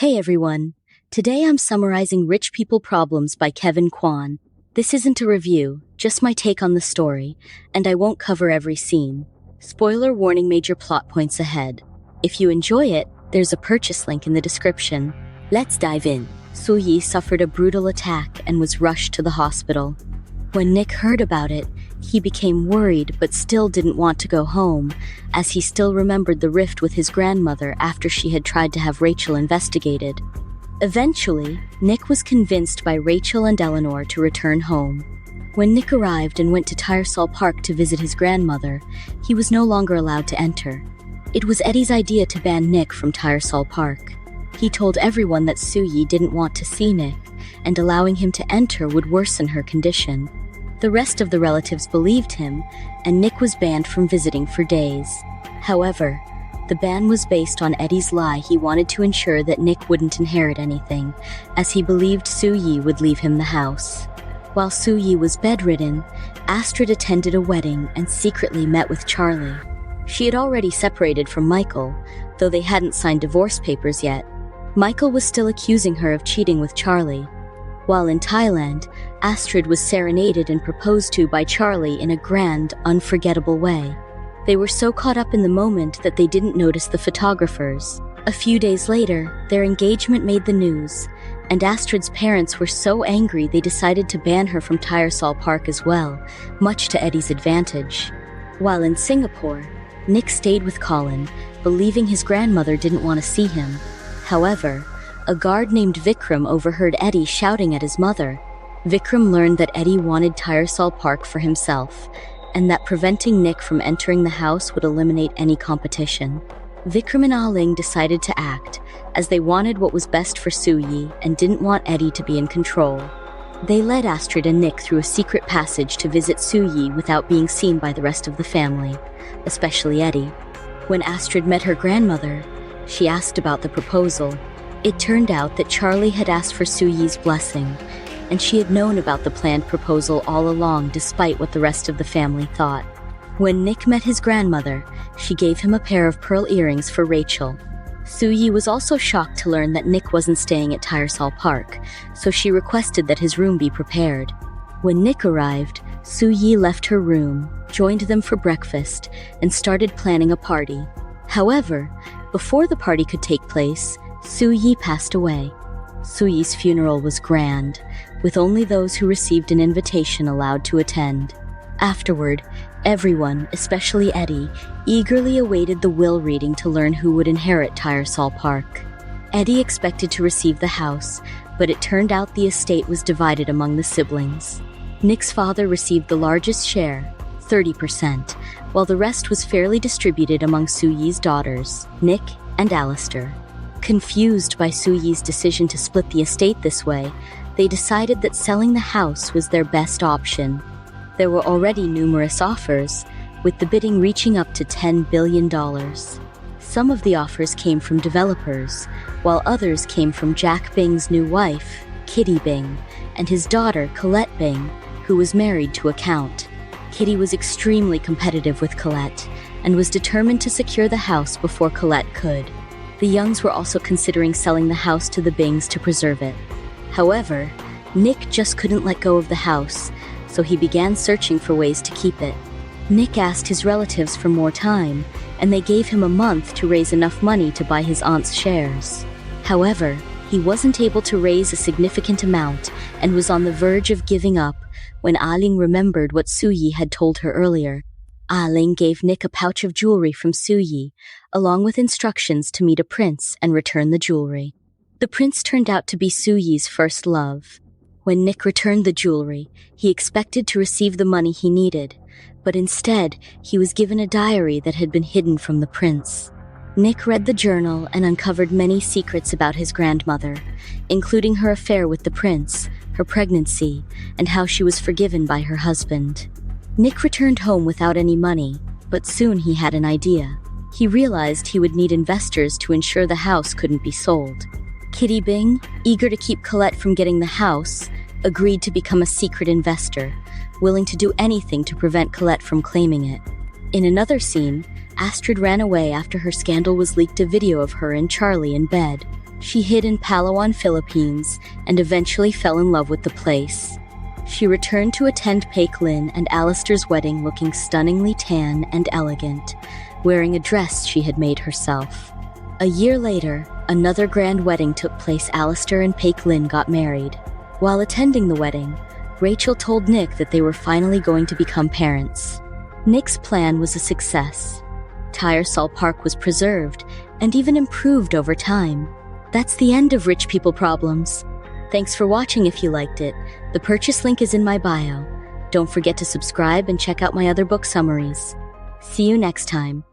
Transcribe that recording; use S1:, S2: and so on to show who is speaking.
S1: Hey everyone! Today I'm summarizing Rich People Problems by Kwan. This isn't a review, just my take on the story, and I won't cover every scene. Spoiler warning, major plot points ahead. If you enjoy it, there's a purchase link in the description. Let's dive in. Soo-yi suffered a brutal attack and was rushed to the hospital. When Nick heard about it, he became worried but still didn't want to go home, as he still remembered the rift with his grandmother after she had tried to have Rachel investigated. Eventually, Nick was convinced by Rachel and Eleanor to return home. When Nick arrived and went to Tyersall Park to visit his grandmother, he was no longer allowed to enter. It was Eddie's idea to ban Nick from Tyersall Park. He told everyone that Soo-yi didn't want to see Nick, and allowing him to enter would worsen her condition. The rest of the relatives believed him, and Nick was banned from visiting for days. However, the ban was based on Eddie's lie he wanted to ensure that Nick wouldn't inherit anything, as he believed Soo-yi would leave him the house. While Soo-yi was bedridden, Astrid attended a wedding and secretly met with Charlie. She had already separated from Michael, though they hadn't signed divorce papers yet. Michael was still accusing her of cheating with Charlie. While in Thailand, Astrid was serenaded and proposed to by Charlie in a grand, unforgettable way. They were so caught up in the moment that they didn't notice the photographers. A few days later, their engagement made the news, and Astrid's parents were so angry they decided to ban her from Tyersall Park as well, much to Eddie's advantage. While in Singapore, Nick stayed with Colin, believing his grandmother didn't want to see him. However, a guard named Vikram overheard Eddie shouting at his mother. Vikram learned that Eddie wanted Tyersall Park for himself, and that preventing Nick from entering the house would eliminate any competition. Vikram and Ah-Ling decided to act, as they wanted what was best for Soo-yi and didn't want Eddie to be in control. They led Astrid and Nick through a secret passage to visit Soo-yi without being seen by the rest of the family, especially Eddie. When Astrid met her grandmother, she asked about the proposal. It turned out that Charlie had asked for Soo-yi's blessing, and she had known about the planned proposal all along despite what the rest of the family thought. When Nick met his grandmother, she gave him a pair of pearl earrings for Rachel. Soo-yi was also shocked to learn that Nick wasn't staying at Tyersall Park, so she requested that his room be prepared. When Nick arrived, Soo-yi left her room, joined them for breakfast, and started planning a party. However, before the party could take place, Soo-yi passed away. Soo-yi's funeral was grand, with only those who received an invitation allowed to attend. Afterward, everyone, especially Eddie, eagerly awaited the will reading to learn who would inherit Tyersall Park. Eddie expected to receive the house, but it turned out the estate was divided among the siblings. Nick's father received the largest share, 30%, while the rest was fairly distributed among Soo-yi's daughters, Nick and Alistair. Confused by Soo-yi's decision to split the estate this way, they decided that selling the house was their best option. There were already numerous offers, with the bidding reaching up to $10 billion. Some of the offers came from developers, while others came from Jack Bing's new wife, Kitty Bing, and his daughter, Colette Bing, who was married to a count. Kitty was extremely competitive with Colette, and was determined to secure the house before Colette could. The Youngs were also considering selling the house to the Bings to preserve it. However, Nick just couldn't let go of the house, so he began searching for ways to keep it. Nick asked his relatives for more time, and they gave him a month to raise enough money to buy his aunt's shares. However, he wasn't able to raise a significant amount and was on the verge of giving up when Ah-Ling remembered what Soo-yi had told her earlier. Ah-Ling gave Nick a pouch of jewelry from Soo-yi, along with instructions to meet a prince and return the jewelry. The prince turned out to be Soo-yi's first love. When Nick returned the jewelry, he expected to receive the money he needed, but instead, he was given a diary that had been hidden from the prince. Nick read the journal and uncovered many secrets about his grandmother, including her affair with the prince, her pregnancy, and how she was forgiven by her husband. Nick returned home without any money, but soon he had an idea. He realized he would need investors to ensure the house couldn't be sold. Kitty Bing, eager to keep Colette from getting the house, agreed to become a secret investor, willing to do anything to prevent Colette from claiming it. In another scene, Astrid ran away after her scandal was leaked a video of her and Charlie in bed. She hid in Palawan, Philippines, and eventually fell in love with the place. She returned to attend Lin and Alistair's wedding looking stunningly tan and elegant, wearing a dress she had made herself. A year later, another grand wedding took place. Alistair and Lin got married. While attending the wedding, Rachel told Nick that they were finally going to become parents. Nick's plan was a success. Tyersall Park was preserved and even improved over time. That's the end of Rich People Problems. Thanks for watching. If you liked it, the purchase link is in my bio. Don't forget to subscribe and check out my other book summaries. See you next time.